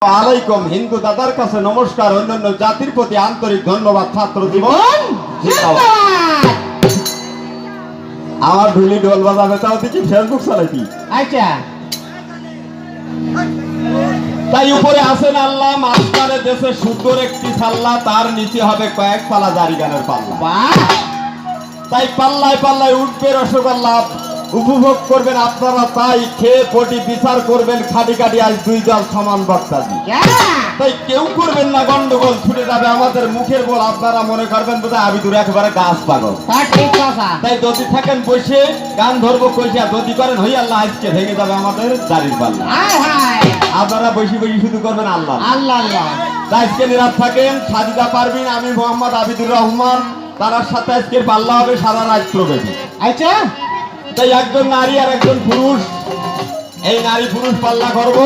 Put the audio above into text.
আলাইকুম। হিন্দু দাদার কাছে নমস্কার, অন্যান্য জাতির প্রতি আন্তরিক ধন্যবাদ। ছাত্র জীবন আমার ঢুলি ঢোল বাজাবে, তাও দেখি ফেসবুক চালাইতি। আচ্ছা, তাই উপরে আছেন আল্লাহ, মাঝখানে দেশে সুন্দর একটি সাল্লা, তার নিচে হবে কয়েক পালা জারি গানের পাল্লা। বাহ, তাই পাল্লায় পাল্লায় উঠবে রসগোল্লা, উপভোগ করবেন আপনারা। তাই খেয়ে পটি বিচার করবেন, খাটি খাটি আজ দুই দল সমান বক্তাজি। তাই কেউ করবেন না গন্ডগোল, ছুটে যাবে আমাদের মুখের বল। আপনারা মনে করবেন বোধহয় আবিদুর একেবারে গাছ পাগল। ঠিক কথা। তাই যদি থাকেন বসে গান ধরবো কইসা, যদি করেন হই আল্লাহ, আজকে ভেঙে যাবে আমাদের দাড়ির পাল্লা। হায় হায়, আপনারা বসে বসে শুধু করবেন আল্লাহ আল্লাহ আল্লাহ। তাই আজকে নিরাপ থাকেন। সাজিদা পারবিন, আমি মোহাম্মদ আবিদুর রহমান, তার সাথে আজকের পাল্লা হবে সারা রাত্র ব্যাপী। আচ্ছা, তাই একজন নারী আর একজন পুরুষ, এই নারী পুরুষ পাল্লা করবো।